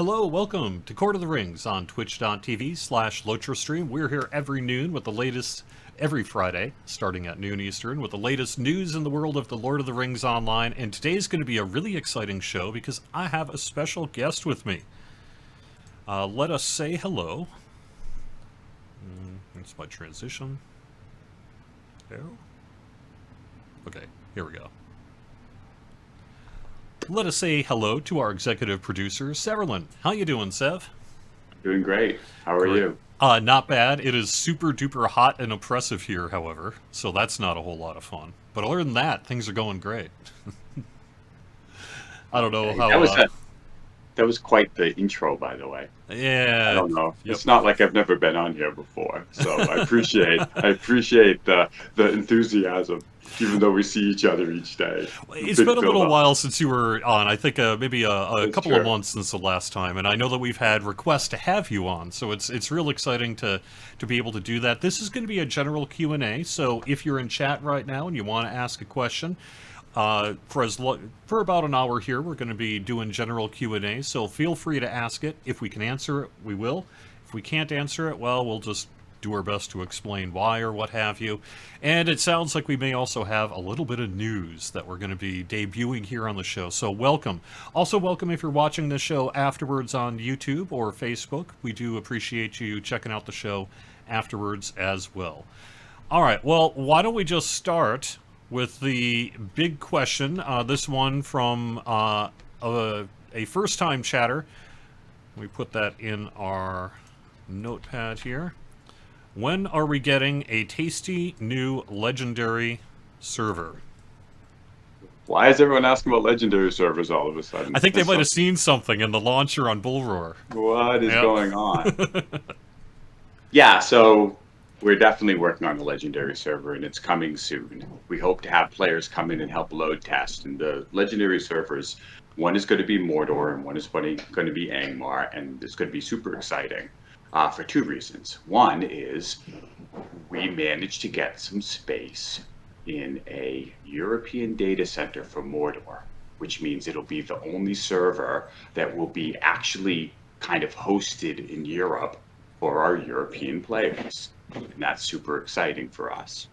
Hello, welcome to Court of the Rings on twitch.tv/LotraStream. We're here every noon with the latest, every Friday, starting at noon Eastern, with the latest news in the world of the Lord of the Rings Online. And today's going to be a really exciting show because I have a special guest with me. Let us say hello. That's my transition. There. Okay, here we go. Let us say hello to our executive producer, Severlin. How you doing, Sev? Doing great. How are you? Not bad. It is super duper hot and oppressive here, however, so that's not a whole lot of fun. But other than that, things are going great. I don't know Okay, how, that was quite the intro, by the way. I yeah, don't know. yep. It's not like I've never been on here before, so I appreciate the enthusiasm, even though we see each other each day. A It's big been a build little up. while since you were on. I think maybe a That's couple of true. months since the last time, and I know that we've had requests to have you on, so it's real exciting to be able to do that. This is going to be a general Q&A, so if you're in chat right now and you want to ask a question, for about an hour here, we're going to be doing general Q&A, so feel free to ask it. If we can answer it, we will. If we can't answer it, well, we'll just do our best to explain why or what have you. And it sounds like we may also have a little bit of news that we're going to be debuting here on the show. So welcome. Also welcome if you're watching the show afterwards on YouTube or Facebook. We do appreciate you checking out the show afterwards as well. All right, well, why don't we just start with the big question. This one from a first-time chatter. We put that in our notepad here. When are we getting a tasty new legendary server? Why is everyone asking about legendary servers all of a I sudden? think they might have seen something in the launcher on Bullroar. What is Yep. going on? Yeah, so we're definitely working on the legendary server and it's coming soon. We hope to have players come in and help load test. And the legendary servers, one is going to be Mordor and one is going to be Angmar, and it's going to be super exciting for two reasons. One is we managed to get some space in a European data center for Mordor, which means it'll be the only server that will be actually kind of hosted in Europe for our European players. And that's super exciting for us.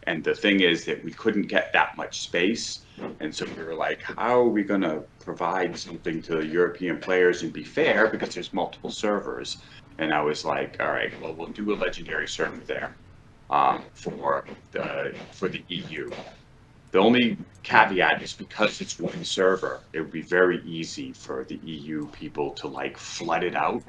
And the thing is that we couldn't get that much space. And so we were like, how are we going to provide something to European players and be fair because there's multiple servers? And I was like, all right, well, we'll do a legendary server there for the EU. The only caveat is because it's one server, it would be very easy for the EU people to like flood it out.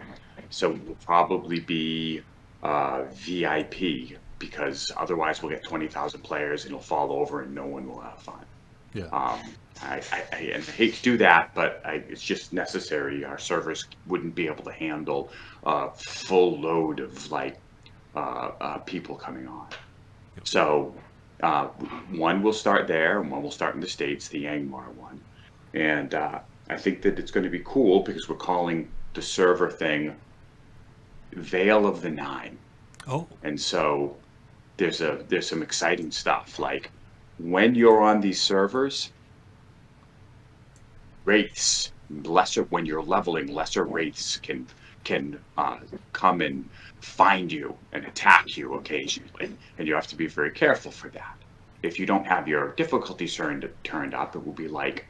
So it will probably be VIP because otherwise we'll get 20,000 players and it'll fall over and no one will have fun. Yeah. Um, and I hate to do that, but it's just necessary. Our servers wouldn't be able to handle a full load of like people coming on. So uh, one will start there, and one will start in the States, the Angmar one. And I think that it's going to be cool because we're calling the server thing Veil of the Nine. Oh. And so there's some exciting stuff. Like when you're on these servers, wraiths lesser when you're leveling, lesser wraiths can come and find you and attack you occasionally, and you have to be very careful for that. If you don't have your difficulty turned up, it will be like,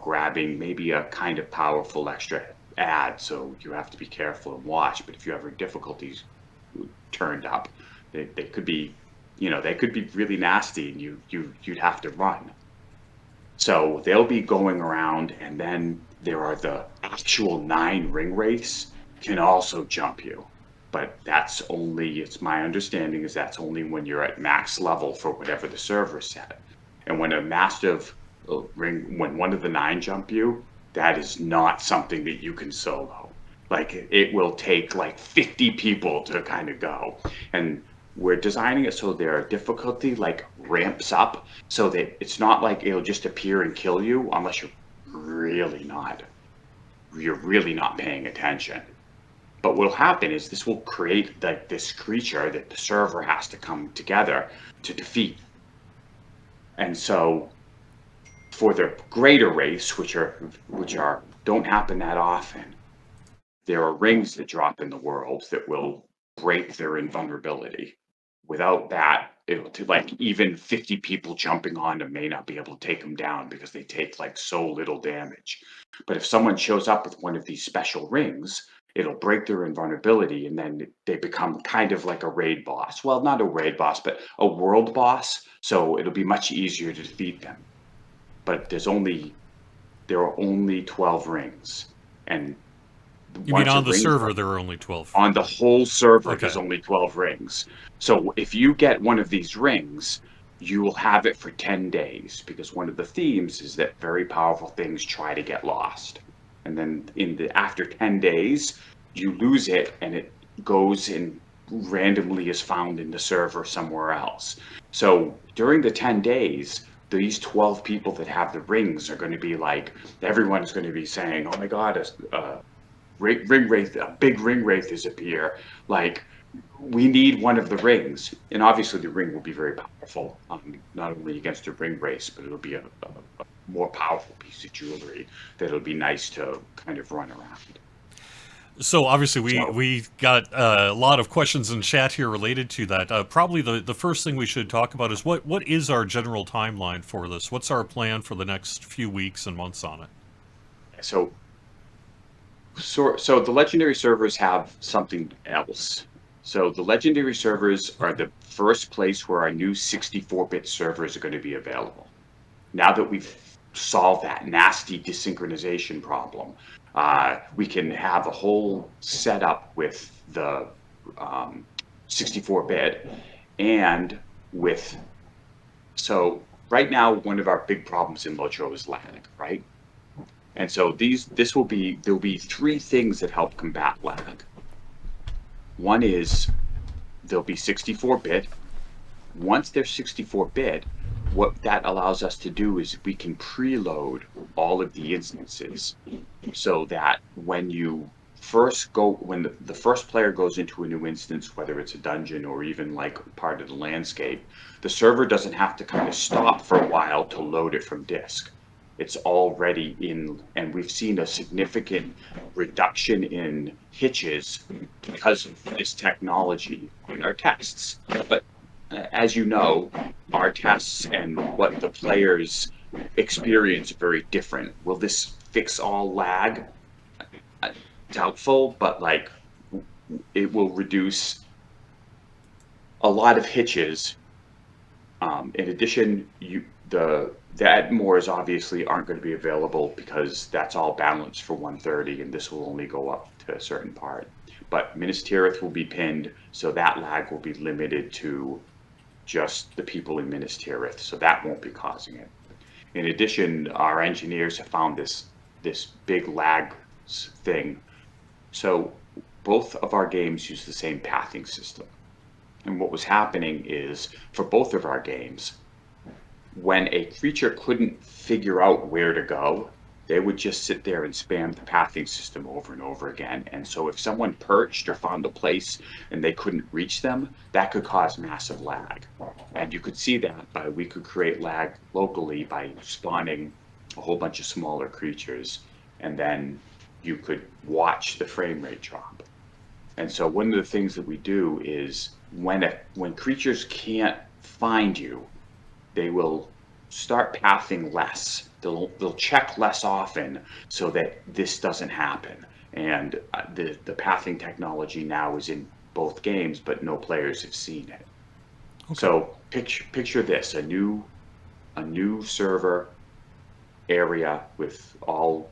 grabbing maybe a kind of powerful extra ad, so you have to be careful and watch. But if you have your difficulties turned up, they could be, they could be really nasty, and you'd have to run. So they'll be going around, and then there are the actual 9 ring wraiths can also jump you. But that's only, it's my understanding is that's only when you're at max level for whatever the server set. And when a massive when one of the 9 jump you, that is not something that you can solo. Like it will take like 50 people to kind of go. And we're designing it so their difficulty like ramps up so that it's not like it'll just appear and kill you unless you're really not paying attention. But what'll happen is this will create like this creature that the server has to come together to defeat. And so for the greater race, which are don't happen that often, there are rings that drop in the world that will break their invulnerability. Without that, like even 50 people jumping on them may not be able to take them down because they take like so little damage. But if someone shows up with one of these special rings, it'll break their invulnerability, and then they become kind of like a raid boss. Well, not a raid boss, but a world boss. So it'll be much easier to defeat them. But there are only 12 rings, and You mean once a on the ring server there are only 12? on the whole server, Okay. there's only 12 rings. So if you get one of these rings, you will have it for 10 days, because one of the themes is that very powerful things try to get lost. And then after 10 days, you lose it, and it goes and randomly is found in the server somewhere else. So during the 10 days, these 12 people that have the rings are going to be like, everyone's going to be saying, oh my God, ring wraith, a big ring wraith is appear. Like, we need one of the rings, and obviously the ring will be very powerful, not only against a ring wraith, but it'll be a more powerful piece of jewelry that'll be nice to kind of run around. So obviously So, we got a lot of questions in chat here related to that. Probably the first thing we should talk about is what is our general timeline for this? What's our plan for the next few weeks and months on it? so, so the legendary servers have something else. So the legendary servers are the first place where our new 64-bit servers are going to be available. Now that we've solved that nasty desynchronization problem, we can have a whole setup with the 64-bit and with. So right now, one of our big problems in Lojo is lag, right? And so there'll be three things that help combat lag. One is they'll be 64-bit. Once they're 64-bit, what that allows us to do is we can preload all of the instances, so that when the first player goes into a new instance, whether it's a dungeon or even like part of the landscape, the server doesn't have to kind of stop for a while to load it from disk. It's already in, and we've seen a significant reduction in hitches because of this technology in our tests. But as you know, our tests and what the players experience are very different. Will this fix all lag? Doubtful, but like it will reduce a lot of hitches. In addition, the Atmores obviously aren't going to be available because that's all balanced for 130, and this will only go up to a certain part. But Minas Tirith will be pinned, so that lag will be limited to just the people in Minas Tirith, so that won't be causing it. In addition, our engineers have found this big lag thing. So both of our games use the same pathing system. And what was happening is, for both of our games, when a creature couldn't figure out where to go, they would just sit there and spam the pathing system over and over again. And so if someone perched or found a place and they couldn't reach them, that could cause massive lag. And you could see that we could create lag locally by spawning a whole bunch of smaller creatures, and then you could watch the frame rate drop. And so one of the things that we do is when creatures can't find you, they will start pathing less. They'll check less often so that this doesn't happen. And the pathing technology now is in both games, but no players have seen it. Okay. So picture this: a new server area with all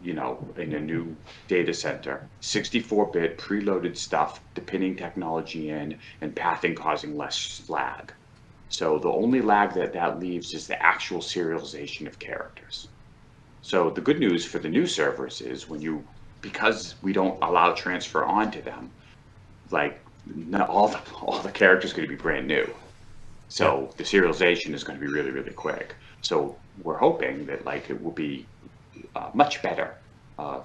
in a new data center, 64-bit preloaded stuff, depending technology in, and pathing causing less lag. So the only lag that leaves is the actual serialization of characters. So the good news for the new servers is because we don't allow transfer onto them, like all the characters are going to be brand new. So the serialization is going to be really, really quick. So we're hoping that it will be much better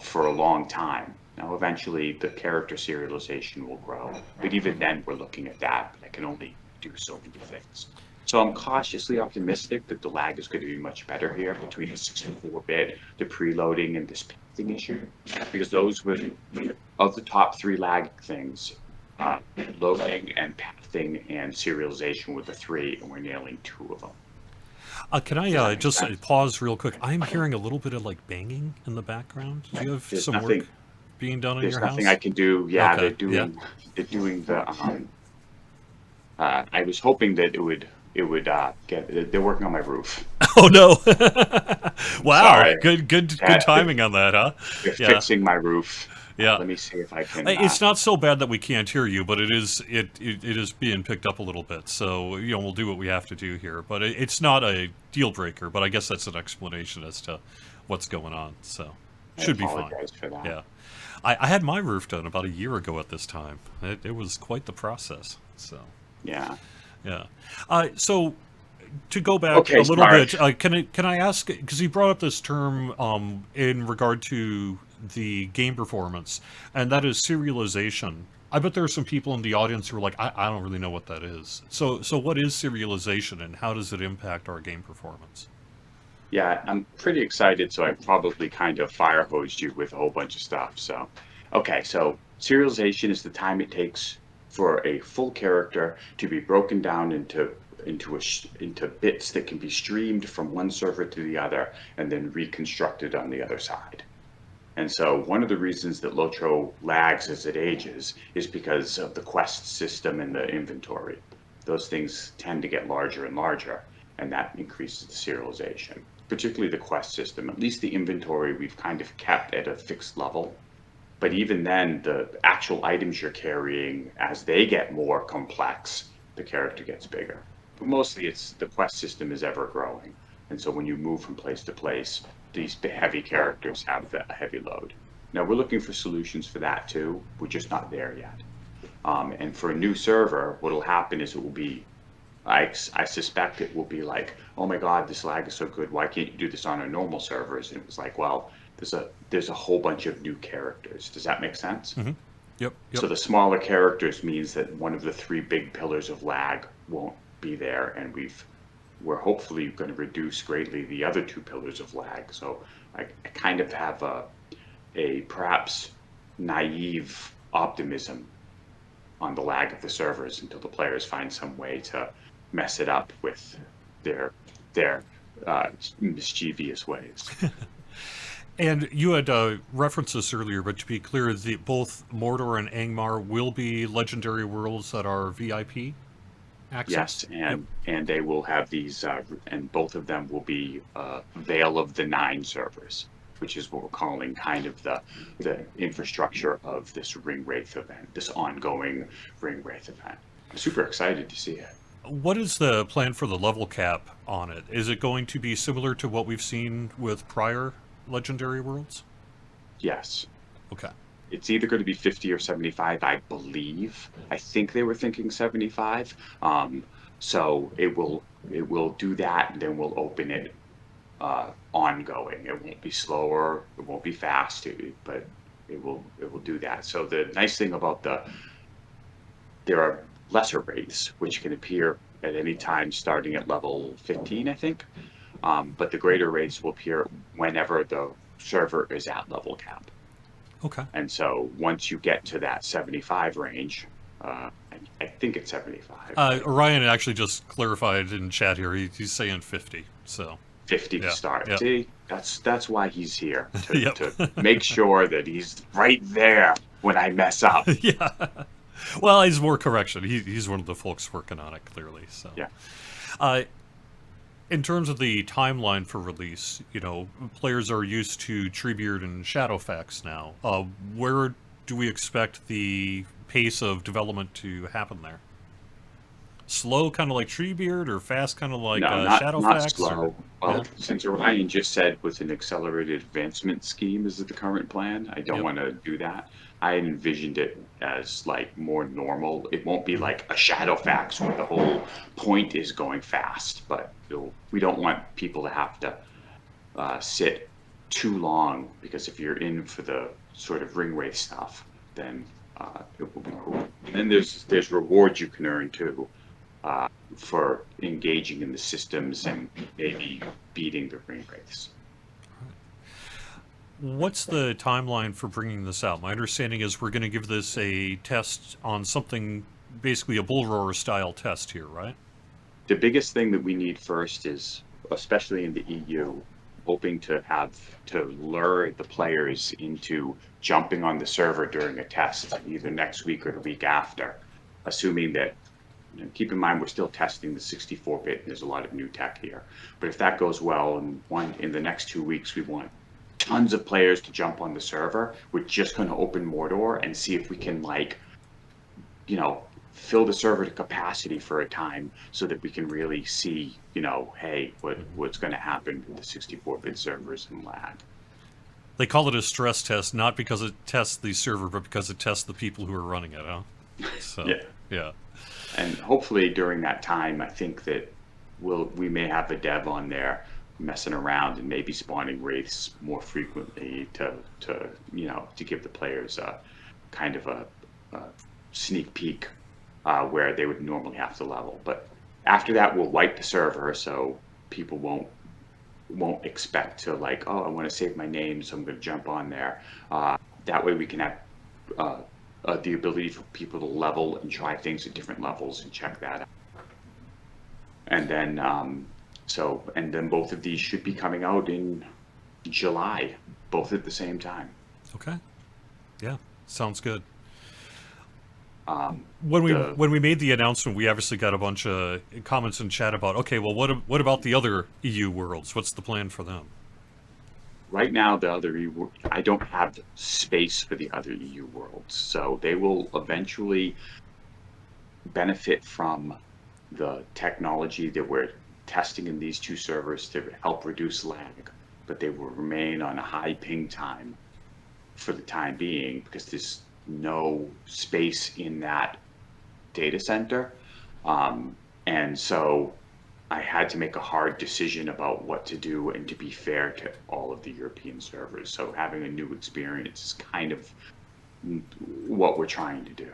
for a long time. Now, eventually, the character serialization will grow, but even then, we're looking at that. But I can only do so many things. So I'm cautiously optimistic that the lag is going to be much better here between the 64-bit, the preloading, and this pathing issue, because those were of the top 3 lag things. Loading and pathing and serialization were the 3, and we're nailing 2 of them. Can Does I that make just sense? pause real quick? I'm hearing a little bit of like banging in the background. Do you have There's some work nothing. being done in There's your nothing I house? can do. Yeah, Okay, yeah. they're doing the. I was hoping that it would get. They're working on my roof. Oh no! Wow, Sorry, good that timing on that, huh? they're Yeah, fixing my roof. yeah. Let me see if I can. It's not so bad that we can't hear you, but it is being picked up a little bit. So we'll do what we have to do here. But it's not a deal breaker. But I guess that's an explanation as to what's going on. So I should be fine. apologize for that. Yeah, I had my roof done about a year ago at this time. It was quite the process. So Yeah. yeah. So to go back a Okay. little Sorry. bit, can I ask, because you brought up this term in regard to the game performance, and that is serialization. I bet there are some people in the audience who are like, I don't really know what that is. So what is serialization, and how does it impact our game performance? Yeah, I'm pretty excited, so I probably kind of fire hosed you with a whole bunch of stuff. So, okay, so serialization is the time it takes for a full character to be broken down into bits that can be streamed from one server to the other and then reconstructed on the other side. And so one of the reasons that Lotro lags as it ages is because of the quest system and the inventory. Those things tend to get larger and larger, and that increases the serialization, particularly the quest system. At least the inventory we've kind of kept at a fixed level. But even then, the actual items you're carrying, as they get more complex, the character gets bigger. But mostly it's the quest system is ever growing. And so when you move from place to place, these heavy characters have the heavy load. Now we're looking for solutions for that too. We're just not there yet. And for a new server, what will happen is it will be, I suspect it will be like, oh my God, this lag is so good. Why can't you do this on our normal servers? And it was like, well, there's a whole bunch of new characters. Does that make sense? Hmm. Yep, yep. So the smaller characters means that one of the 3 big pillars of lag won't be there, and we're hopefully going to reduce greatly the other 2 pillars of lag. So I kind of have a perhaps naive optimism on the lag of the servers until the players find some way to mess it up with their mischievous ways. And you had referenced this earlier, but to be clear, both Mordor and Angmar will be legendary worlds that are VIP access? Yes, Yep. and they will have these, and both of them will be Veil of the Nine servers, which is what we're calling kind of the infrastructure of this Ring Wraith event, this ongoing Ring Wraith event. I'm super excited to see it. What is the plan for the level cap on it? Is it going to be similar to what we've seen with prior legendary worlds? Yes. Okay. It's either going to be 50 or 75, I believe. I think they were thinking 75. So it will do that, and then we'll open it ongoing. It won't be slower, it won't be fast, but it will do that. So the nice thing about there are lesser wraiths which can appear at any time starting at level 15, I think. But the greater wraiths will appear whenever the server is at level cap. Okay. And so once you get to that 75 range, I think it's 75. Orion actually just clarified in chat here. He's saying 50. So 50 to yeah, start. yeah, See, that's why he's here yep, to make sure that he's right there when I mess up. yeah. Well, he's more correction. He's one of the folks working on it clearly. So Yeah. uh, in terms of the timeline for release, players are used to Treebeard and Shadowfax now. Where do we expect the pace of development to happen there? Slow, kind of like Treebeard, or fast, kind of like No, not Shadowfax, or slow. Well, yeah, since Orion just said with an accelerated advancement scheme is the current plan, I don't yep, want to do that. I envisioned it as like more normal. It won't be like a Shadowfax where the whole point is going fast, but we don't want people to have to sit too long, because if you're in for the sort of ring wraith stuff, then it will be cool. And then there's rewards you can earn too, for engaging in the systems and maybe beating the ring wraiths. What's the timeline for bringing this out? My understanding is we're going to give this a test on something, basically a bull roarer style test here, right? The biggest thing that we need first is, especially in the EU, hoping to lure the players into jumping on the server during a test, either next week or the week after, assuming that, keep in mind we're still testing the 64-bit and there's a lot of new tech here. But if that goes well, in the next 2 weeks, we want tons of players to jump on the server. We're just going to open Mordor and see if we can, like, fill the server to capacity for a time so that we can really see, hey, what's going to happen with the 64-bit servers and lag. They call it a stress test, not because it tests the server, but because it tests the people who are running it, huh? So, Yeah. yeah. And hopefully during that time, I think that we may have a dev on there messing around and maybe spawning wraiths more frequently to give the players a kind of a sneak peek where they would normally have to level. But after that, we'll wipe the server so people won't expect to, like, oh, I want to save my name, so I'm going to jump on there. That way we can have the ability for people to level and try things at different levels and check that out. And then both of these should be coming out in July, both at the same time. Okay. Yeah, sounds good. Um, When the we made the announcement, we obviously got a bunch of comments in chat about, okay, well, what about the other EU worlds? What's the plan for them? Right now, I don't have space for the other EU worlds, so they will eventually benefit from the technology that we're testing in these two servers to help reduce lag, but they will remain on a high ping time for the time being because there's no space in that data center. And so I had to make a hard decision about what to do and to be fair to all of the European servers. So having a new experience is kind of what we're trying to do.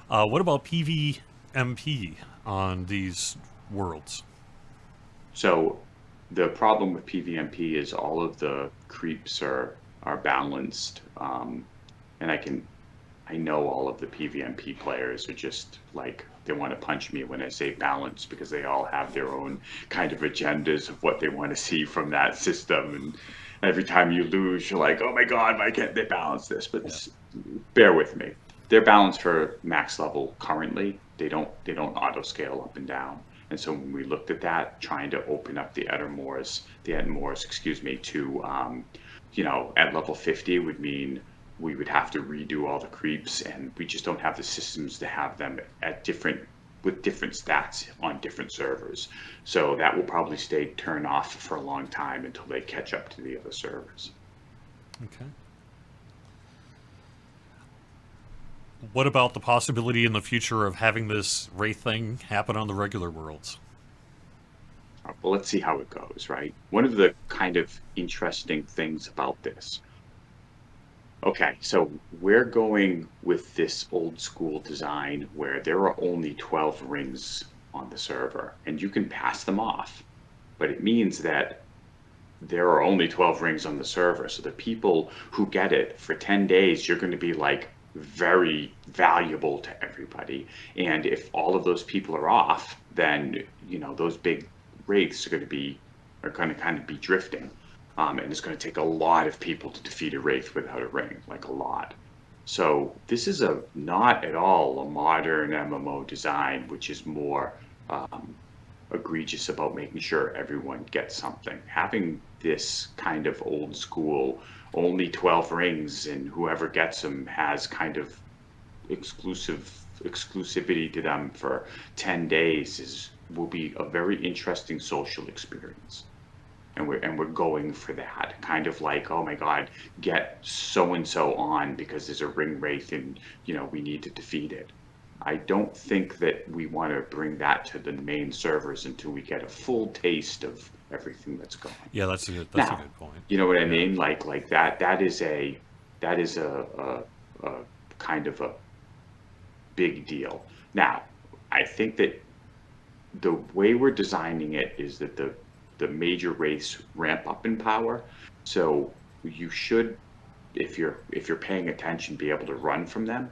What about pvmp on these worlds? So the problem with pvmp is all of the creeps are balanced, and I know all of the pvmp players are just like, they want to punch me when I say balance, because they all have their own kind of agendas of what they want to see from that system. And every time you lose, you're like, oh my god, why can't they balance this? But bear with me. They're balanced for max level currently. They don't auto scale up and down. And so when we looked at that, trying to open up the Edmores, to at level 50 would mean we would have to redo all the creeps, and we just don't have the systems to have them with different stats on different servers. So that will probably stay turned off for a long time until they catch up to the other servers. Okay. What about the possibility in the future of having this wraith thing happen on the regular worlds? Well, let's see how it goes, right? One of the kind of interesting things about this. Okay, so we're going with this old school design where there are only 12 rings on the server, and you can pass them off. But it means that there are only 12 rings on the server. So the people who get it for 10 days, you're going to be like very valuable to everybody. And if all of those people are off, then, those big wraiths are going to kind of be drifting. And it's going to take a lot of people to defeat a wraith without a ring, like a lot. So this is not at all a modern MMO design, which is more egregious about making sure everyone gets something. Having this kind of old school, only 12 rings, and whoever gets them has kind of exclusivity to them for 10 days will be a very interesting social experience. And we're going for that, kind of like, oh my god, get so and so on because there's a ring wraith and we need to defeat it. I don't think that we want to bring that to the main servers until we get a full taste of everything that's going. Yeah, that's a good point. You know what I mean? Like that is a kind of a big deal. Now, I think that the way we're designing it is that the major wraiths ramp up in power. So you should, if you're paying attention, be able to run from them.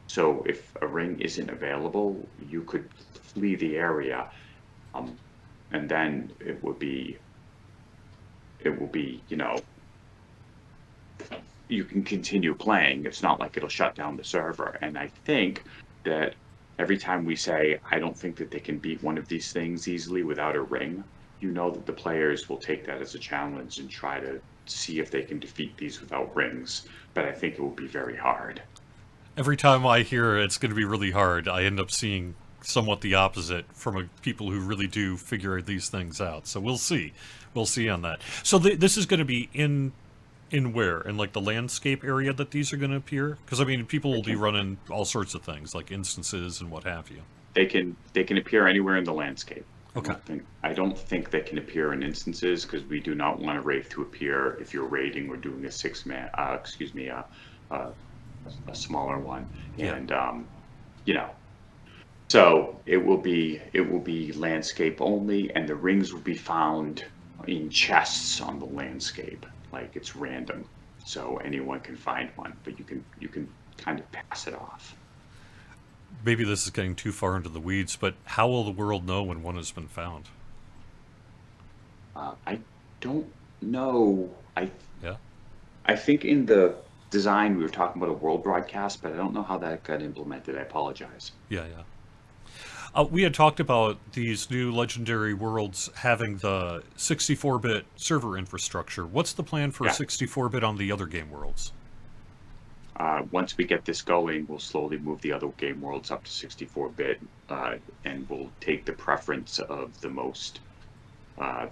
So if a ring isn't available, you could flee the area, um, and then it will be, you can continue playing. It's not like it'll shut down the server. And I think that every time we say, I don't think that they can beat one of these things easily without a ring, you know that the players will take that as a challenge and try to see if they can defeat these without rings. But I think it will be very hard. Every time I hear it's going to be really hard, I end up seeing somewhat the opposite from people who really do figure these things out. So we'll see. We'll see on that. So this is going to be in where? In like the landscape area that these are going to appear? Because I mean, people They will be can running all sorts of things like instances and what have you. they can appear anywhere in the landscape. Okay. I don't think they can appear in instances because we do not want a wraith to appear if you're raiding or doing a a smaller one. Yeah. And you know, so it will be landscape only, and the rings will be found in chests on the landscape, like it's random. So anyone can find one, but you can kind of pass it off. Maybe this is getting too far into the weeds, but how will the world know when one has been found? I don't know. Yeah. I think in the design we were talking about a world broadcast, but I don't know how that got implemented. I apologize. Yeah, yeah. We had talked about these new legendary worlds having the 64-bit server infrastructure. What's the plan for Yeah. 64-bit on the other game worlds? Once we get this going, we'll slowly move the other game worlds up to 64-bit, and we'll take the preference of the most uh,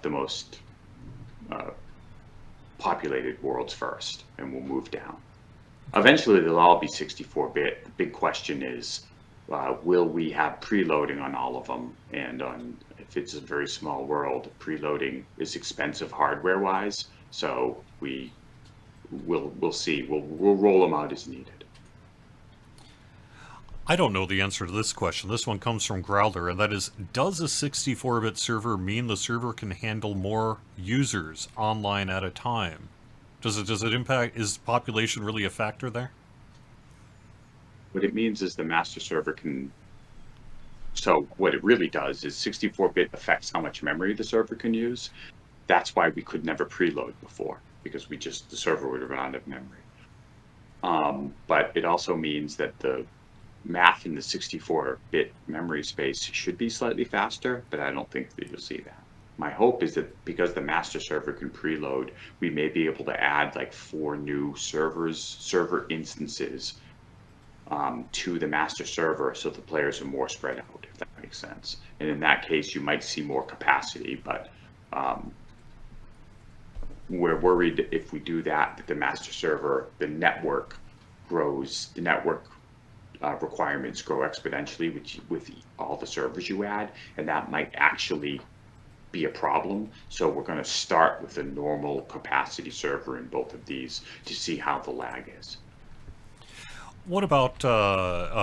populated worlds first, and we'll move down. Eventually, they'll all be 64-bit. The big question is, will we have preloading on all of them? And if it's a very small world, preloading is expensive hardware-wise. So we'll see. We'll roll them out as needed. I don't know the answer to this question. This one comes from Growler, and that is, does a 64-bit server mean the server can handle more users online at a time? Does it impact, is population really a factor there? What it means is the master server can. So what it really does is 64-bit affects how much memory the server can use. That's why we could never preload before, because the server would run out of memory. But it also means that the math in the 64-bit memory space should be slightly faster, but I don't think that you'll see that. My hope is that because the master server can preload, we may be able to add like 4 new server instances, to the master server, so the players are more spread out, if that makes sense. And in that case, you might see more capacity, but um, we're worried if we do that the master server, the network grows, the network requirements grow exponentially with all the servers you add, and that might actually be a problem. So we're going to start with a normal capacity server in both of these to see how the lag is. What about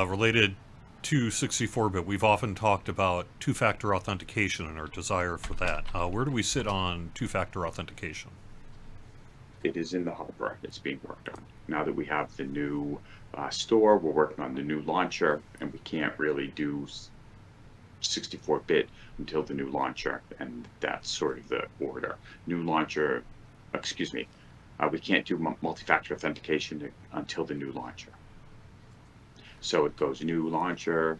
related to 64-bit? We've often talked about two-factor authentication and our desire for that. Where do we sit on two-factor authentication? It is in the harbor. It's being worked on. Now that we have the new store, we're working on the new launcher, and we can't really do 64-bit until the new launcher, and that's sort of the order. New launcher, excuse me, we can't do multi-factor authentication until the new launcher. So it goes new launcher,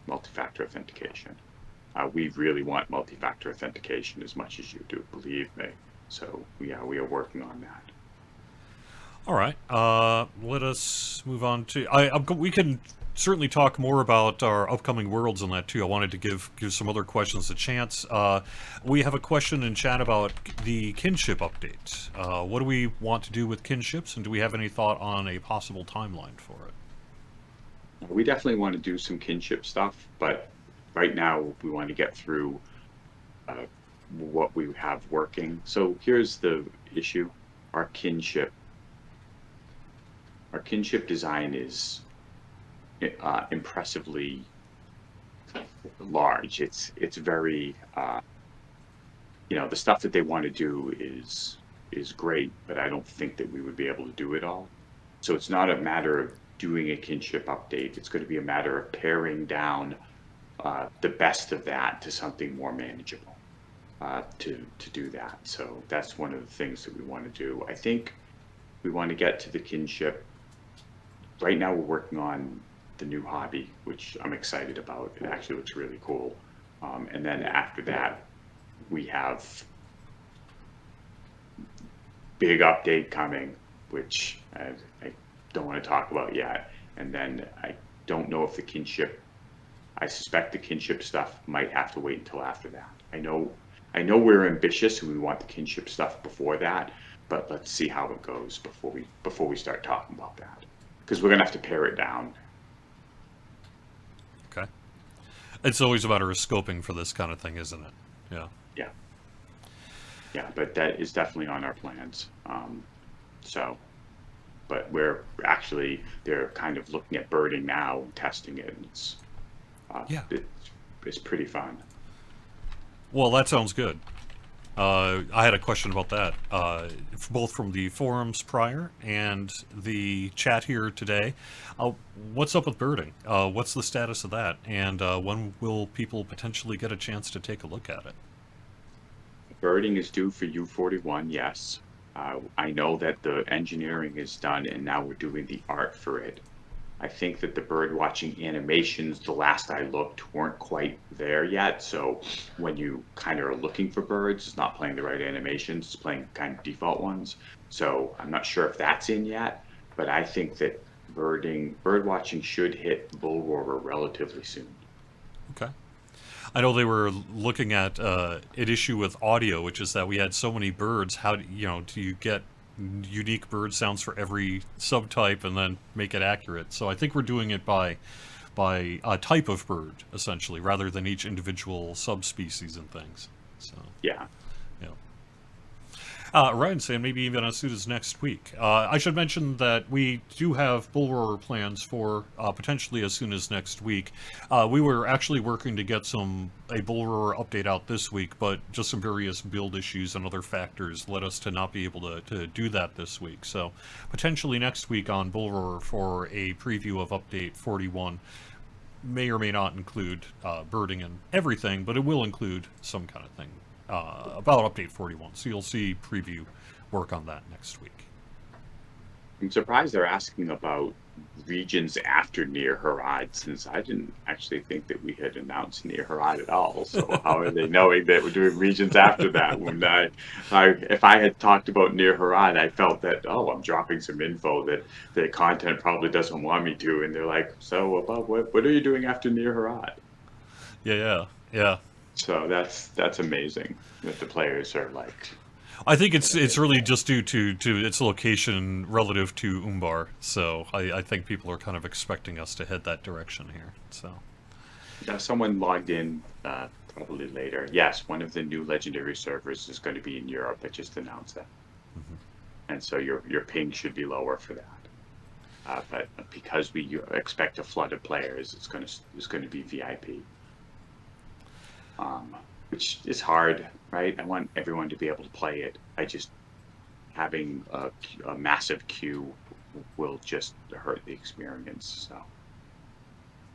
multi-factor authentication. We really want multi-factor authentication as much as you do, believe me. So we are working on that. All right. Let us move on to. We can certainly talk more about our upcoming worlds on that too. I wanted to give some other questions a chance. We have a question in chat about the Kinship update. What do we want to do with Kinships, and do we have any thought on a possible timeline for it? We definitely want to do some kinship stuff, but right now we want to get through what we have working. So here's the issue: our kinship design is impressively large. It's very the stuff that they want to do is is great, but I don't think that we would be able to do it all. So it's not a matter of doing a kinship update. It's going to be a matter of paring down the best of that to something more manageable to do that. So that's one of the things that we want to do. I think we want to get to the kinship. Right now we're working on the new hobby, which I'm excited about. It actually looks really cool. And then after that, we have big update coming, which I don't want to talk about yet. And then I don't know if the kinship, I suspect the kinship stuff might have to wait until after that. I know we're ambitious and we want the kinship stuff before that, but let's see how it goes before we start talking about that. Because we're gonna have to pare it down. Okay. It's always a matter of scoping for this kind of thing, isn't it? Yeah. Yeah. Yeah, but that is definitely on our plans. So, but they're kind of looking at birding now and testing it. And Yeah. it's pretty fun. Well, that sounds good. I had a question about that, both from the forums prior and the chat here today. What's up with birding? What's the status of that? And when will people potentially get a chance to take a look at it? Birding is due for U41, yes. I know that the engineering is done and now we're doing the art for it. I think that the bird watching animations, the last I looked, weren't quite there yet. So when you kind of are looking for birds, it's not playing the right animations, it's playing kind of default ones. So I'm not sure if that's in yet, but I think that bird watching should hit Bull Roarer relatively soon. Okay. I know they were looking at an issue with audio, which is that we had so many birds. How do you get unique bird sounds for every subtype and then make it accurate? So I think we're doing it by a type of bird essentially, rather than each individual subspecies and things. So Yeah. yeah. Ryan saying maybe even as soon as next week. I should mention that we do have bull roarer plans for potentially as soon as next week. We were actually working to get a bull roarer update out this week, but just some various build issues and other factors led us to not be able to do that this week. So potentially next week on bull roarer for a preview of update 41 may or may not include birding and everything, but it will include some kind of thing about update 41. So you'll see preview work on that next week. I'm surprised they're asking about regions after Near Harad, since I didn't actually think that we had announced Near Harad at all. So how are they knowing that we're doing regions after that? When if I had talked about Near Harad, I felt that, oh, I'm dropping some info that the content probably doesn't want me to, and they're like, so about what are you doing after Near Harad? Yeah. So that's amazing that the players are like. I think it's really just due to its location relative to Umbar. So I think people are kind of expecting us to head that direction here. So Someone logged in probably later. Yes, one of the new legendary servers is going to be in Europe. I just announced that, and so your ping should be lower for that. But because we expect a flood of players, it's going to be VIP. Which is hard, right? I want everyone to be able to play it. Having a massive queue will just hurt the experience. So,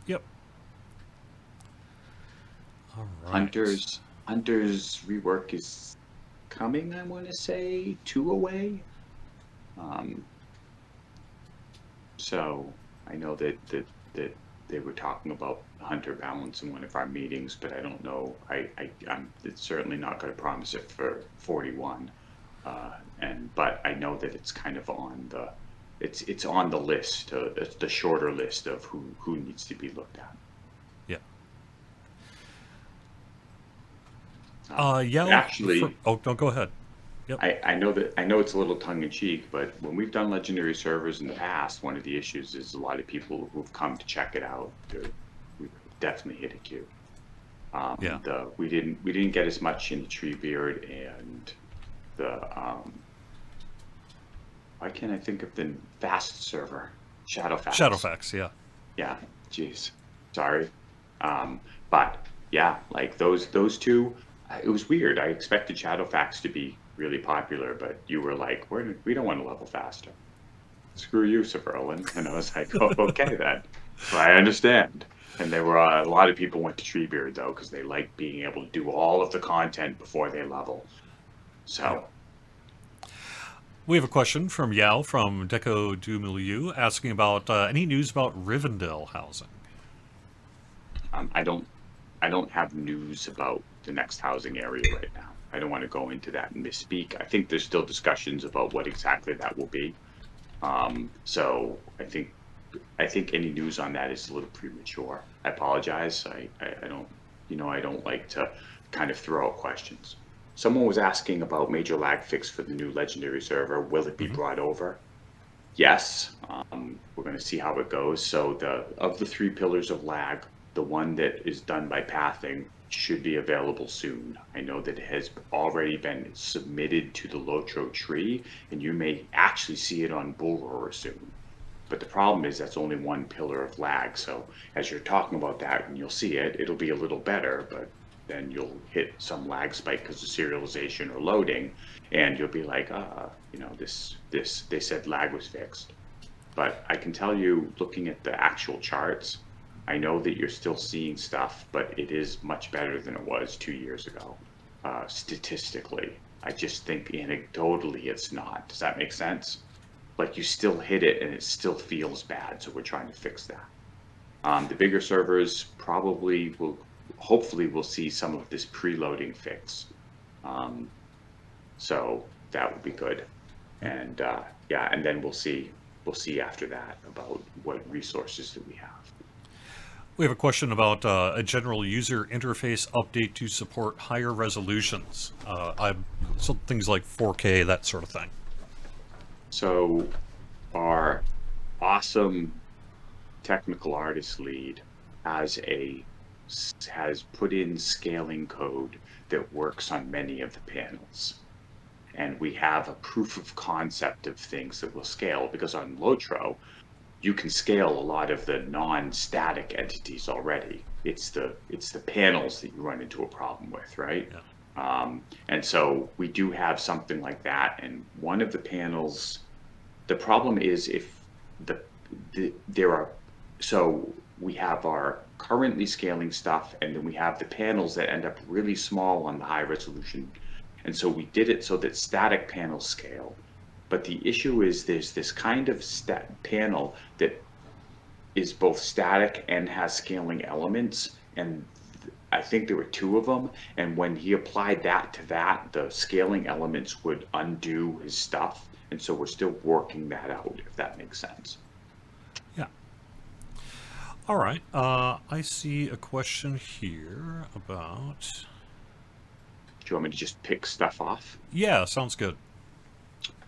yep. All right. Hunters rework is coming. I want to say 2 away. So I know that they were talking about hunter balance in one of our meetings, but I don't know. I'm it's certainly not going to promise it for 41. But I know that it's kind of on it's on the list, the shorter list of who needs to be looked at. Yeah. Actually, no, go ahead. Yep. I know it's a little tongue in cheek, but when we've done legendary servers in the past, one of the issues is a lot of people who've come to check it out. We definitely hit a queue. We didn't get as much in the Treebeard and the why can't I think of the fast server? Shadowfax. Shadowfax, yeah. Yeah, jeez. Sorry. But yeah, like those two, it was weird. I expected Shadowfax to be really popular, but you were like, we don't want to level faster. Screw you, Severlin. And I was like, oh, okay then. I understand. And there were a lot of people went to Treebeard though, because they like being able to do all of the content before they level. Yeah. So We have a question from Yao from Deco du Milieu asking about any news about Rivendell housing. I don't have news about the next housing area right now. I don't want to go into that and misspeak. I think there's still discussions about what exactly that will be. So I think any news on that is a little premature. I apologize. I don't, I don't like to kind of throw out questions. Someone was asking about major lag fix for the new legendary server. Will it be Mm-hmm. brought over? Yes. We're going to see how it goes. So of the three pillars of lag, the one that is done by pathing should be available soon. I know that it has already been submitted to the Lotro tree, and you may actually see it on Bullroarer soon. But the problem is that's only one pillar of lag. So as you're talking about that and you'll see it, it'll be a little better, but then you'll hit some lag spike because of serialization or loading, and you'll be like, they said lag was fixed. But I can tell you, looking at the actual charts, I know that you're still seeing stuff, but it is much better than it was 2 years ago. Statistically, I just think anecdotally it's not. Does that make sense? Like you still hit it and it still feels bad. So we're trying to fix that. The bigger servers hopefully we'll see some of this preloading fix. Um, so that would be good. Yep. And yeah, and then we'll see after that about what resources that we have. We have a question about a general user interface update to support higher resolutions. So things like 4K, that sort of thing. So our awesome technical artist lead has put in scaling code that works on many of the panels. And we have a proof of concept of things that will scale, because on Lotro, you can scale a lot of the non-static entities already. It's the panels that you run into a problem with, right? Yeah. And so we do have something like that. And one of the panels, the problem is if there are, so we have our currently scaling stuff, and then we have the panels that end up really small on the high resolution. And so we did it so that static panels scale. But the issue is there's this kind of panel that is both static and has scaling elements. And I think there were two of them. And when he applied that to that, the scaling elements would undo his stuff. And so we're still working that out, if that makes sense. Yeah. All right. I see a question here about. Do you want me to just pick stuff off? Yeah, sounds good.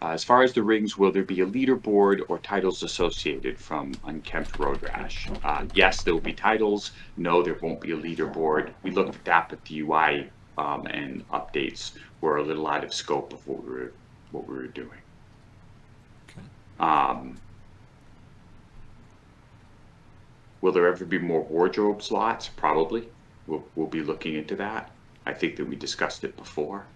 As far as the rings, will there be a leaderboard or titles associated from Unkempt Road Rash? Yes, there will be titles. No, there won't be a leaderboard. We looked at that, but the UI and updates were a little out of scope of what we were doing. Okay. Will there ever be more wardrobe slots? Probably. We'll be looking into that. I think that we discussed it before.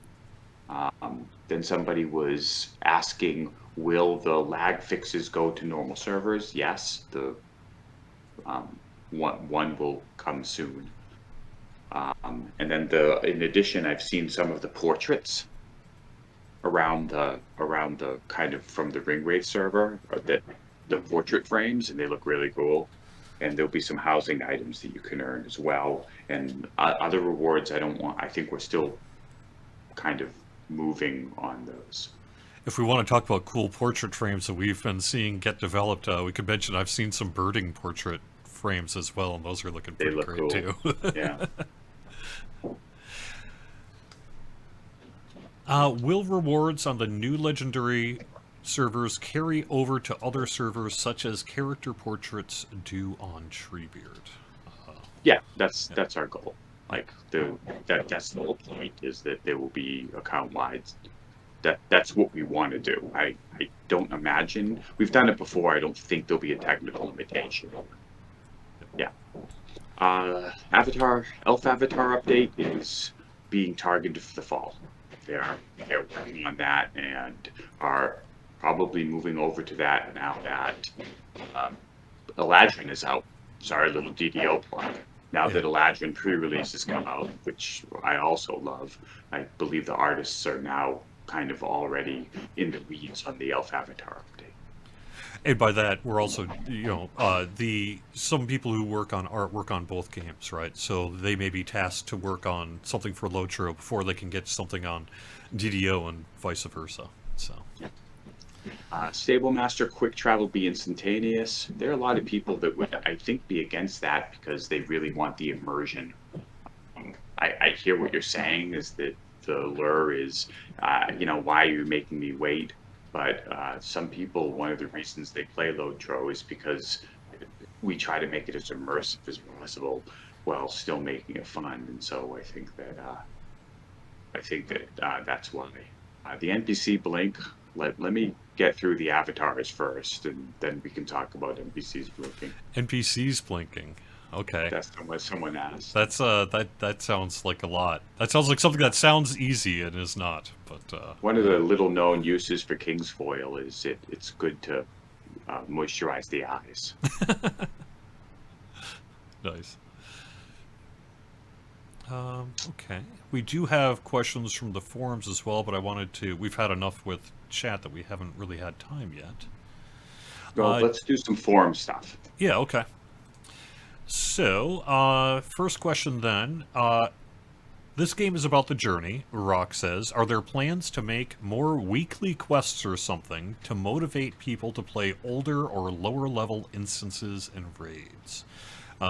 Then somebody was asking, will the lag fixes go to normal servers? Yes, the one will come soon. And then in addition, I've seen some of the portraits around the kind of from the Ringwraith server, that the portrait frames, and they look really cool. And there'll be some housing items that you can earn as well. And other rewards, I think we're still kind of moving on those. If we want to talk about cool portrait frames that we've been seeing get developed, we could mention I've seen some birding portrait frames as well, and those are looking They pretty look great cool. too. Yeah. Will rewards on the new legendary servers carry over to other servers, such as character portraits do on Treebeard? Yeah, that's our goal. Like that's the whole point, is that there will be account wide. That's what we want to do. I don't imagine we've done it before. I don't think there'll be a technical limitation. Yeah. Elf avatar update is being targeted for the fall. they're working on that and are probably moving over to that now that um, Eladrin is out. Sorry, little DDO plug. Now Yeah. that Eladrin pre-release has come out, which I also love, I believe the artists are now kind of already in the weeds on the Elf Avatar update. And by that, we're also, some people who work on art work on both games, right? So they may be tasked to work on something for Lotro before they can get something on DDO and vice versa. So, Stable Master Quick Travel be instantaneous. There are a lot of people that would, I think, be against that because they really want the immersion. I hear what you're saying is that the lure is, why are you making me wait? But some people, one of the reasons they play Lotro is because we try to make it as immersive as possible while still making it fun. And so I think that that's why the NPC blink. Let me get through the avatars first, and then we can talk about NPCs blinking. NPCs blinking. Okay. That's what someone asked. That's that sounds like a lot. That sounds like something that sounds easy and is not. But One of the little known uses for King's Foil is it's good to moisturize the eyes. nice. Okay. We do have questions from the forums as well, but we've had enough with chat that we haven't really had time yet. Well, let's do some forum stuff. Yeah, okay. So, first question then. This game is about the journey, Rock says. Are there plans to make more weekly quests or something to motivate people to play older or lower level instances and raids?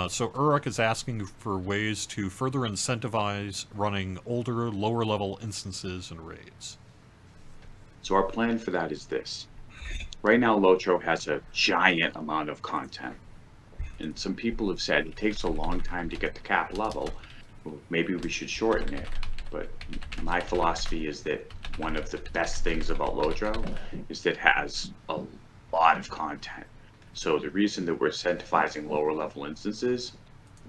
So Uruk is asking for ways to further incentivize running older, lower level instances and raids. So our plan for that is this. Right now, Lotro has a giant amount of content. And some people have said it takes a long time to get to cap level. Well, maybe we should shorten it. But my philosophy is that one of the best things about Lotro is that it has a lot of content. So the reason that we're incentivizing lower level instances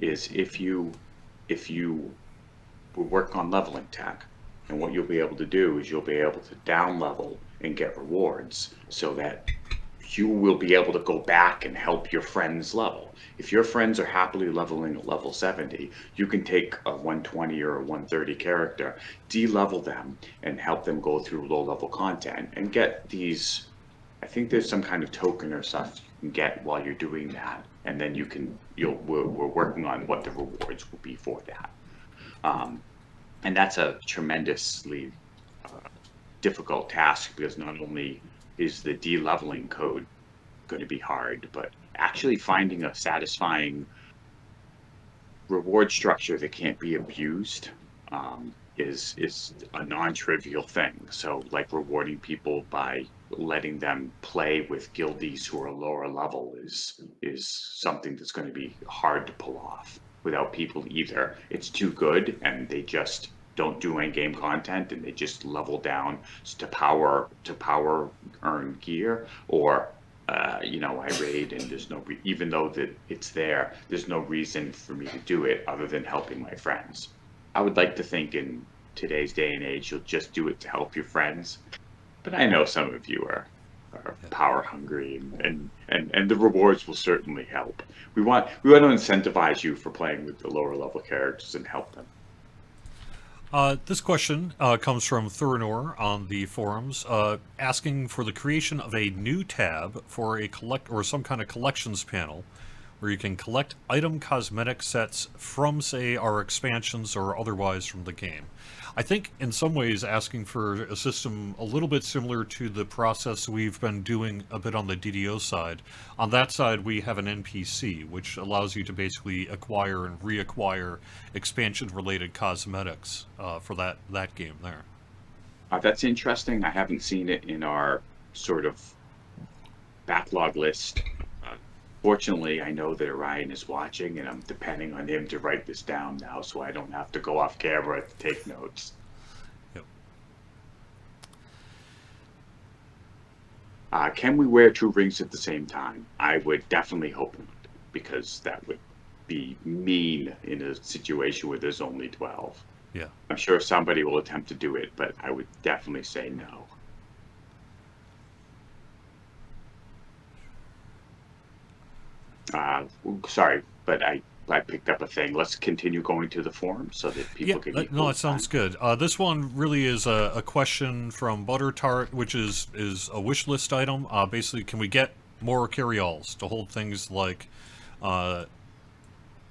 is if you work on leveling tech, and what you'll be able to do is you'll be able to down level and get rewards so that you will be able to go back and help your friends level. If your friends are happily leveling at level 70, you can take a 120 or a 130 character, de-level them, and help them go through low-level content and get these. I think there's some kind of token or stuff you can get while you're doing that, and then we're working on what the rewards will be for that. And that's a tremendously difficult task because not only is the de-leveling code going to be hard, but actually finding a satisfying reward structure that can't be abused is a non-trivial thing. So like rewarding people by letting them play with guildies who are lower level is something that's going to be hard to pull off without people either. It's too good and they just don't do end game content and they just level down to power earn gear, or I raid and there's even though that it's there's no reason for me to do it other than helping my friends. I would like to think in today's day and age you'll just do it to help your friends, but I know some of you are power hungry and the rewards will certainly help. We want to incentivize you for playing with the lower level characters and help them. This question comes from Thurinor on the forums, asking for the creation of a new tab for some kind of collections panel where you can collect item cosmetic sets from, say, our expansions or otherwise from the game. I think in some ways asking for a system a little bit similar to the process we've been doing a bit on the DDO side. On that side, we have an NPC, which allows you to basically acquire and reacquire expansion-related cosmetics for that game there. That's interesting. I haven't seen it in our sort of backlog list. Fortunately, I know that Orion is watching, and I'm depending on him to write this down now, so I don't have to go off camera to take notes. Yep. Can we wear 2 rings at the same time? I would definitely hope not, because that would be mean in a situation where there's only 12. Yeah. I'm sure somebody will attempt to do it, but I would definitely say no. Sorry, but I picked up a thing. Let's continue going to the forum so that Yeah, people can no, equal that sounds time. good. This one really is a question from Butter Tart, which is a wish list item. Basically, can we get more carry-alls to hold things like uh,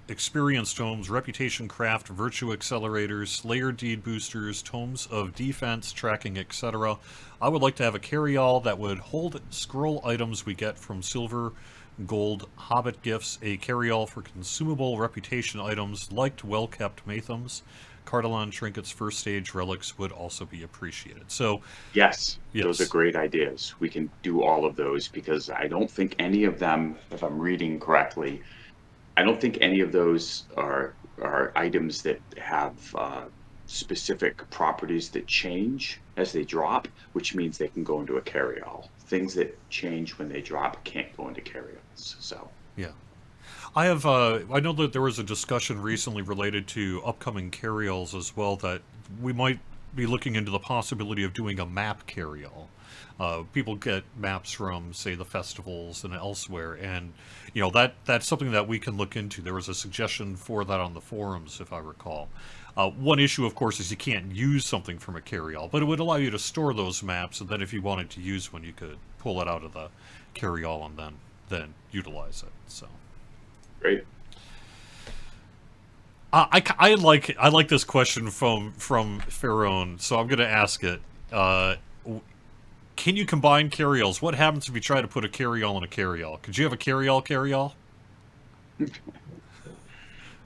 experience tomes, reputation craft, virtue accelerators, slayer deed boosters, tomes of defense, tracking, etc. I would like to have a carry-all that would hold scroll items we get from silver, gold, hobbit gifts, a carry-all for consumable reputation items liked well-kept Mathams. Cardalon trinkets, first stage relics would also be appreciated. So, Yes, those are yes. great ideas. We can do all of those because I don't think any of them, if I'm reading correctly, I don't think any of those are items that have specific properties that change as they drop, which means they can go into a carry-all. Things that change when they drop can't go into carry-alls. So, Yeah. I have. I know that there was a discussion recently related to upcoming carry-alls as well. That we might be looking into the possibility of doing a map carry-all. People get maps from, say, the festivals and elsewhere, and that's something that we can look into. There was a suggestion for that on the forums, if I recall. One issue, of course, is you can't use something from a carry-all, but it would allow you to store those maps, and then if you wanted to use one, you could pull it out of the carry-all and then utilize it. So. great. I like this question from Farone, so I'm going to ask it. Can you combine carry-alls? What happens if you try to put a carry-all in a carry-all? Could you have a carry-all carry-all?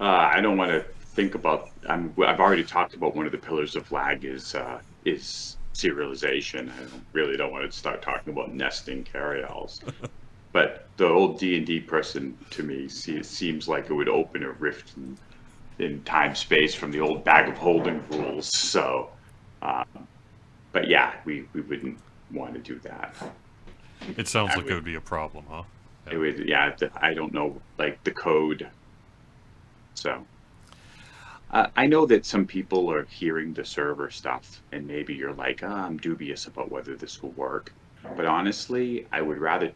I don't want to think about. I've already talked about one of the pillars of lag is serialization. Really don't want to start talking about nesting carry-alls. But the old D&D person to me seems like it would open a rift in time space from the old bag of holding rules. So, but yeah, we wouldn't want to do that. It sounds I like it would would be a problem, huh? it Yeah. would yeah. I don't know like the code. So I know that some people are hearing the server stuff, and maybe you're like, I'm dubious about whether this will work. But honestly, I would rather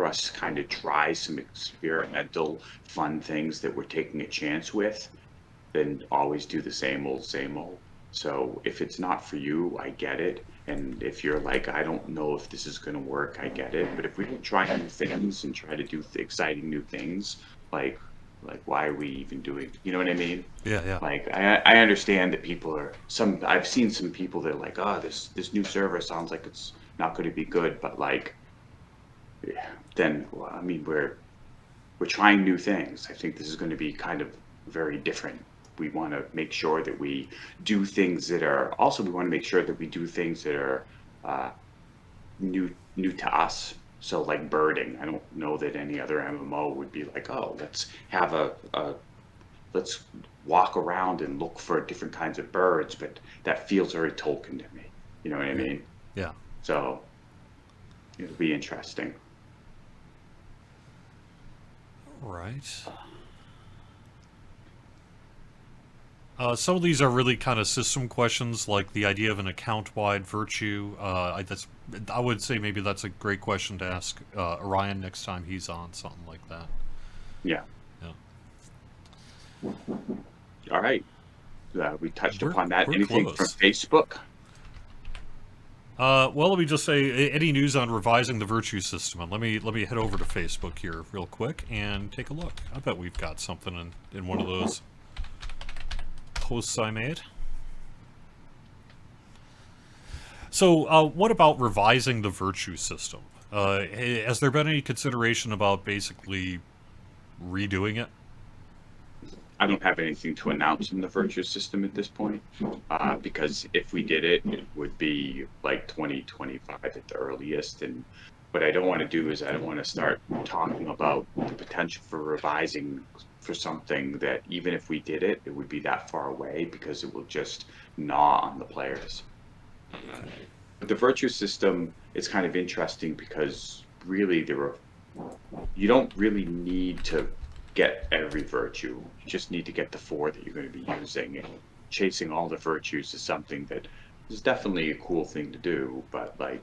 us kind of try some experimental, fun things that we're taking a chance with than always do the same old, same old. So if it's not for you, I get it. And if you're like, I don't know if this is going to work, I get it. But if we don't try new things and try to do exciting new things, like like why are we even doing? You know what I mean? Yeah, yeah. Like I understand that people are some. I've seen some people that are like, oh, this new server sounds like it's not going to be good, but like then well, I mean we're trying new things. I think this is going to be kind of very different. We want to make sure that we do things that are also we want to make sure that we do things that are uh, new to us. So like birding, I don't know that any other MMO would be like, oh, let's have a let's walk around and look for different kinds of birds, but that feels very Tolkien to me. You know what I Yeah. mean? Yeah. So it'll be interesting. Right. Some of these are really kind of system questions, like the idea of an account-wide virtue. I would say maybe that's a great question to ask Orion next time he's on, something like that. Yeah. Yeah. All right. We touched We're upon that. we're Anything from close. Facebook? Well, let me just say, any news on revising the virtue system? And let me head over to Facebook here real quick and take a look. I bet we've got something in one of those posts I made. So, what about revising the virtue system? Has there been any consideration about basically redoing it? I don't have anything to announce in the virtue system at this point, because if we did it, it would be like 2025 at the earliest. And what I don't want to do is I don't want to start talking about the potential for revising for something that even if we did it, it would be that far away because it will just gnaw on the players. But the virtue system is kind of interesting because really you don't really need to get every virtue. You just need to get the four that you're going to be using. chasing all the virtues is something that is definitely a cool thing to do, but like,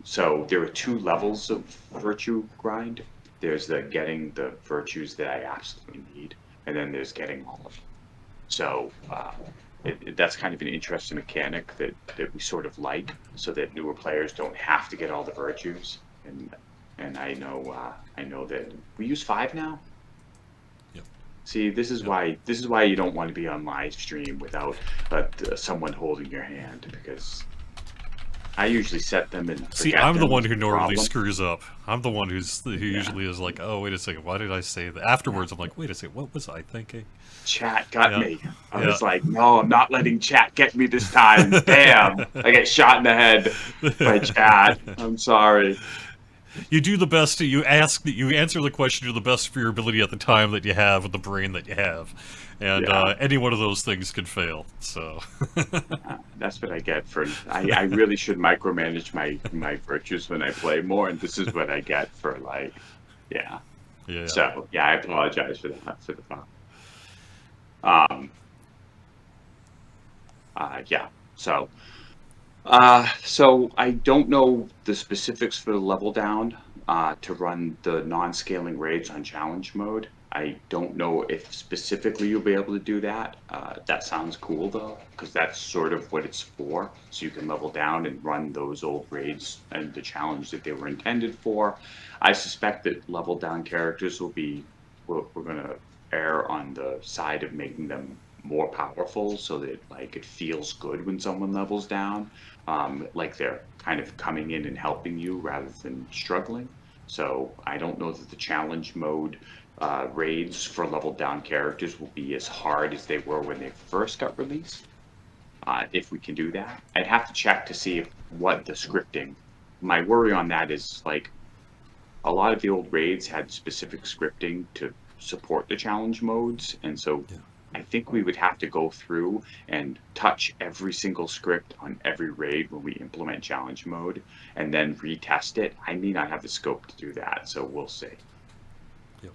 so there are two levels of virtue grind. There's the getting the virtues that I absolutely need, and then there's getting all of them. So that's kind of an interesting mechanic that we sort of like, so that newer players don't have to get all the virtues. And I know that we use 5 now. Yep. See, this is why you don't want to be on live stream without someone holding your hand, because I usually set them and See, forget I'm the them one is who the normally problem. screws up. I'm the one who Yeah. usually is like, oh, wait a second, why did I say that? Afterwards, I'm like, wait a second, what was I thinking? Chat got Yeah, me. I yeah. was like, no, I'm not letting chat get me this time. Bam! I get shot in the head by chat. I'm sorry. You do the best. You answer the question to the best of your ability at the time that you have with the brain that you have, and Yeah, any one of those things could fail. So, that's what I get for. I really should micromanage my virtues when I play more, and this is what I get for like, yeah. yeah. So yeah, I apologize for that for the thought. Um. Yeah. So. So I don't know the specifics for the level down to run the non-scaling raids on challenge mode. I don't know if specifically you'll be able to do that. That sounds cool though, because that's sort of what it's for. So you can level down and run those old raids and the challenge that they were intended for. I suspect that level down characters we're gonna err on the side of making them more powerful, so that like it feels good when someone levels down, like they're kind of coming in and helping you rather than struggling. So I don't know that the challenge mode raids for level down characters will be as hard as they were when they first got released. If we can do that, I'd have to check to see what the scripting. My worry on that is like a lot of the old raids had specific scripting to support the challenge modes, and so Yeah. I think we would have to go through and touch every single script on every raid when we implement challenge mode and then retest it. I may not have the scope to do that, so we'll see. Yep.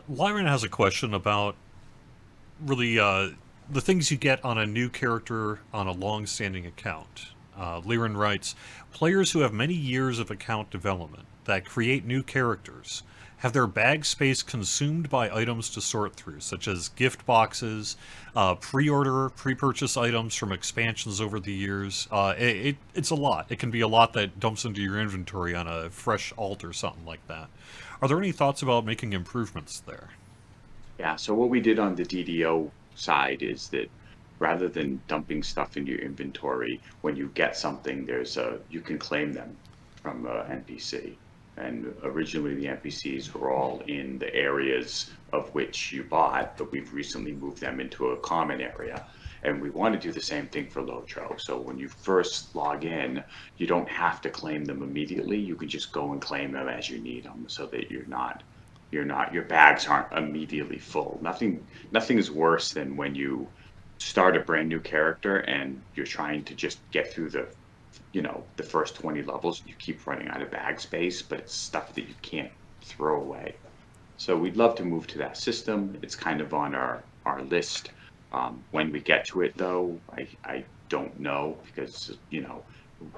Lyron has a question about really the things you get on a new character on a long-standing account. Lyron writes, players who have many years of account development that create new characters have their bag space consumed by items to sort through, such as gift boxes, pre-purchase items from expansions over the years. It's a lot. It can be a lot that dumps into your inventory on a fresh alt or something like that. Are there any thoughts about making improvements there? Yeah, so what we did on the DDO side is that rather than dumping stuff in your inventory, when you get something, you can claim them from NPC. And originally the NPCs were all in the areas of which you bought, but we've recently moved them into a common area. And we want to do the same thing for Lotro. So when you first log in, you don't have to claim them immediately. You can just go and claim them as you need them, so that your bags aren't immediately full. Nothing is worse than when you start a brand new character and you're trying to just get through the first 20 levels. You keep running out of bag space, but it's stuff that you can't throw away. So we'd love to move to that system. It's kind of on our list. When we get to it, though, I don't know, because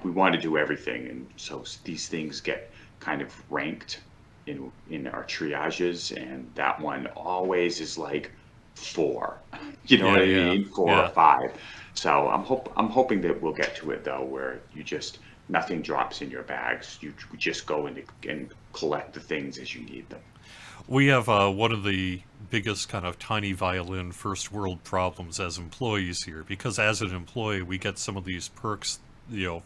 we want to do everything, and so these things get kind of ranked in our triages, and that one always is like 4. You know what Yeah, I yeah, mean? 4 or yeah. 5. So I'm hoping that we'll get to it though, where nothing drops in your bags. You just go and collect the things as you need them. We have one of the biggest kind of tiny violin first world problems as employees here, because as an employee we get some of these perks,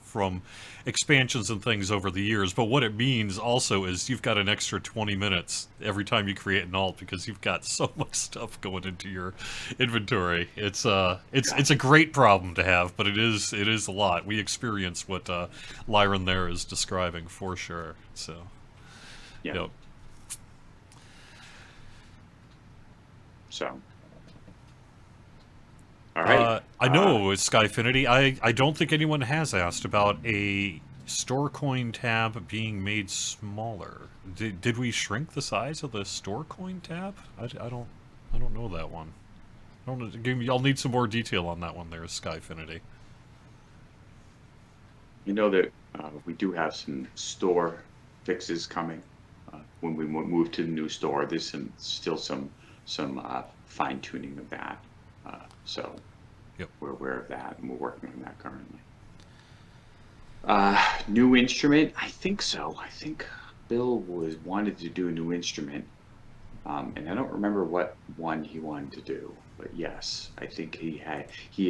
from expansions and things over the years. But what it means also is you've got an extra 20 minutes every time you create an alt, because you've got so much stuff going into your inventory. It's a great problem to have, but it is a lot. We experience what Lyron there is describing for sure. So, Yeah. yep. So, all right. I know it's Skyfinity. I don't think anyone has asked about a store coin tab being made smaller. Did we shrink the size of the store coin tab? I don't know that one. I'll need some more detail on that one there, Skyfinity. You know that we do have some store fixes coming when we move to the new store. There's still some fine tuning of that, so Yep. we're aware of that and we're working on that currently. New instrument? I think so. I think Bill wanted to do a new instrument, and I don't remember what one he wanted to do. But yes, I think he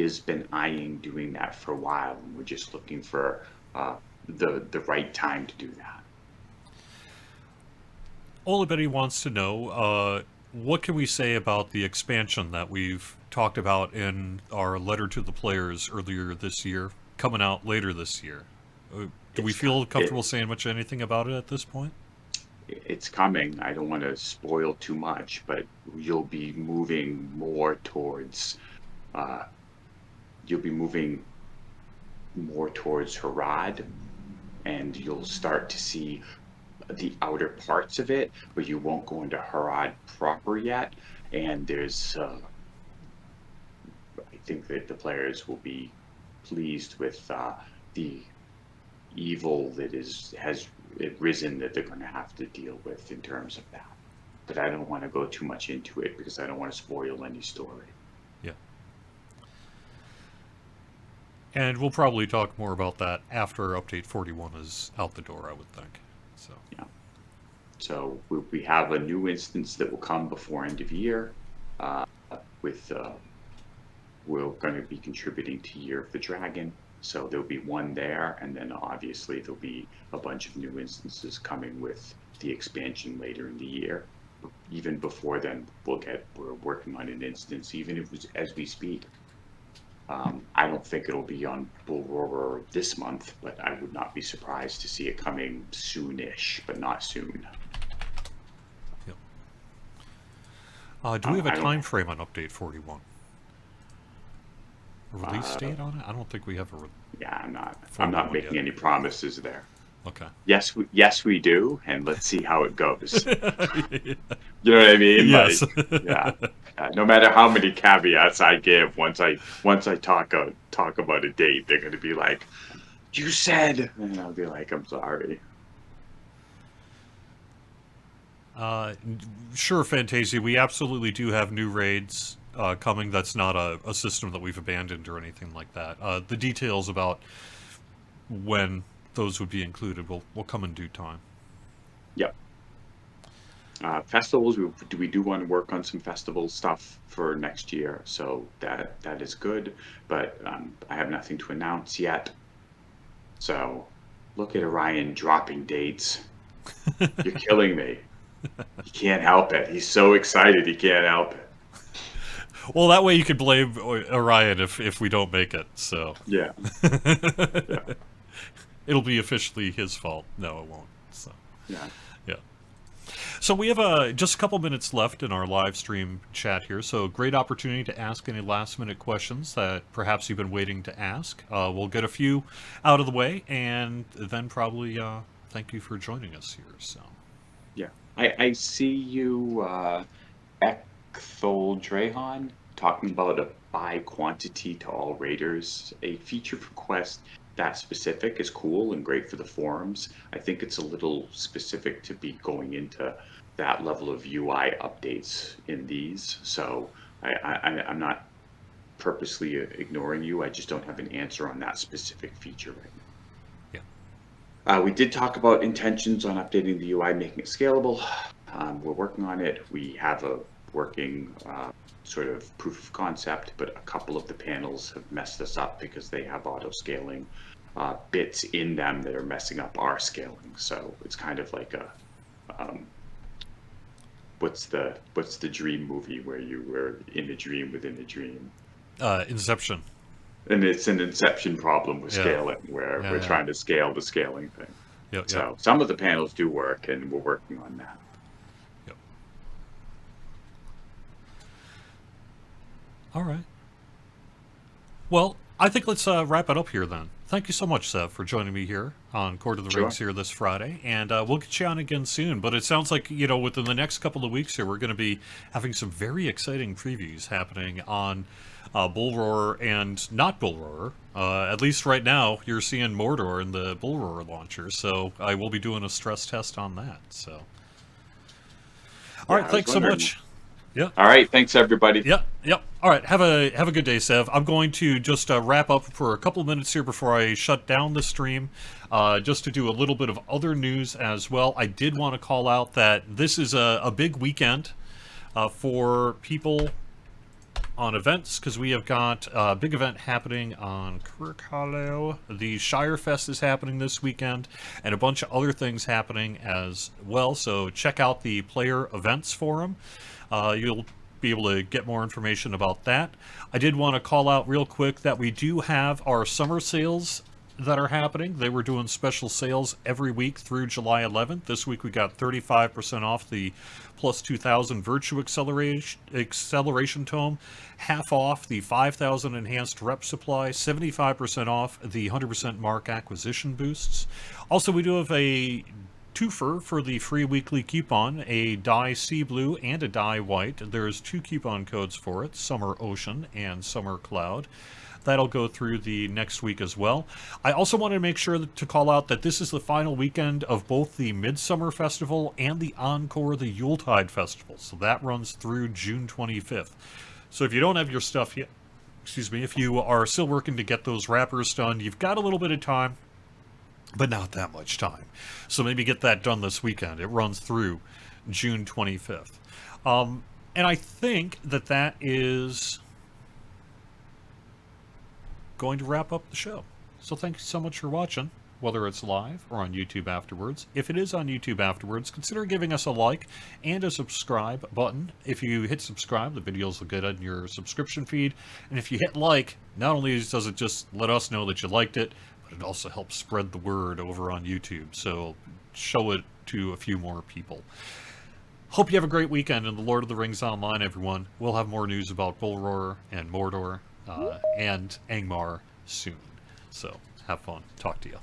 has been eyeing doing that for a while, and we're just looking for the right time to do that. Olibety wants to know, what can we say about the expansion that we've talked about in our letter to the players earlier this year, coming out later this year? Do we feel comfortable saying much anything about it at this point? It's coming. I don't want to spoil too much, but you'll be moving more towards Harad, and you'll start to see the outer parts of it, but you won't go into Harad proper yet. And there's, I think that the players will be pleased with the evil that has risen that they're going to have to deal with in terms of that. But I don't want to go too much into it because I don't want to spoil any story. Yeah. And we'll probably talk more about that after Update 41 is out the door, I would think. So yeah. So we have a new instance that will come before end of year. We're going to be contributing to Year of the Dragon. So there'll be one there, and then obviously there'll be a bunch of new instances coming with the expansion later in the year. Even before then, we're working on an instance, even if it's as we speak. I don't think it'll be on Bull Roarer this month, but I would not be surprised to see it coming soonish, but not soon. Yep. Do we have a time frame on Update 41? A release date on it? I don't think we have a. Yeah, I'm not making any promises there. Okay. Yes, we do, and let's see how it goes. You know what I mean? Yes. Like, yeah. No matter how many caveats I give, once I talk about a date, they're going to be like, "You said," and I'll be like, "I'm sorry." Sure, Fantasia. We absolutely do have new raids coming. That's not a system that we've abandoned or anything like that. The details about when those would be included will come in due time. Yep. Festivals, we do want to work on some festival stuff for next year, so that is good, but I have nothing to announce yet. So look at Orion dropping dates. You're killing me. He can't help it. He's so excited he can't help it. Well, that way you could blame Orion if we don't make it, so. Yeah. Yeah. It'll be officially his fault. No, it won't. So. Yeah. Yeah. So we have just a couple minutes left in our live stream chat here, so great opportunity to ask any last-minute questions that perhaps you've been waiting to ask. We'll get a few out of the way, and then probably thank you for joining us here. So. Yeah. I see you, Ecthol Drehan, talking about a buy quantity to all raiders. A feature for Quest that specific is cool and great for the forums. I think it's a little specific to be going into that level of UI updates in these. So I'm not purposely ignoring you. I just don't have an answer on that specific feature right now. Yeah. We did talk about intentions on updating the UI, making it scalable. We're working on it. We have a working sort of proof of concept, but a couple of the panels have messed us up because they have auto scaling bits in them that are messing up our scaling. So it's kind of like a what's the dream movie where you were in a dream within a dream? Inception. And it's an Inception problem with scaling, where we're trying to scale the scaling thing. Yep, so some of the panels do work, and we're working on that. Yep. All right. Well, I think let's wrap it up here then. thank you so much, Sev, for joining me here on Court of the Sure. Rings here this Friday, and we'll get you on again soon. But it sounds like, within the next couple of weeks here, we're going to be having some very exciting previews happening on Bull Roar and not Bull Roar. At least right now, you're seeing Mordor in the Bull Roar launcher, so I will be doing a stress test on that. So, all Yeah, right, I was thanks so wondering. much. Yeah. All right. Thanks, everybody. Yep, yep. All right, have a good day, Sev. I'm going to just wrap up for a couple of minutes here before I shut down the stream, just to do a little bit of other news as well. I did want to call out that this is a big weekend for people on events, because we have got a big event happening on Kirkhallow. The Shire Fest is happening this weekend, and a bunch of other things happening as well. So check out the player events forum. You'll be able to get more information about that. I did want to call out real quick that we do have our summer sales that are happening. They were doing special sales every week through July 11th. This week we got 35% off the plus 2000 Virtue Acceleration Tome, half off the 5000 Enhanced Rep Supply, 75% off the 100% Mark Acquisition Boosts. Also, we do have a twofer for the free weekly coupon, a dye sea blue and a dye white. There's 2 coupon codes for it, Summer Ocean and Summer Cloud. That'll go through the next week as well. I also wanted to make sure to call out that this is the final weekend of both the Midsummer Festival and the Encore, the Yuletide Festival. So that runs through June 25th. So if you don't have your stuff yet, if you are still working to get those wrappers done, you've got a little bit of time, but not that much time. So maybe get that done this weekend. It runs through June 25th. And I think that is going to wrap up the show. So thank you so much for watching, whether it's live or on YouTube afterwards. If it is on YouTube afterwards, consider giving us a like and a subscribe button. If you hit subscribe, the videos will get on your subscription feed. And if you hit like, not only does it just let us know that you liked it, but it also helps spread the word over on YouTube. So show it to a few more people. Hope you have a great weekend in the Lord of the Rings Online, everyone. We'll have more news about Bull Roar and Mordor and Angmar soon. So have fun. Talk to you.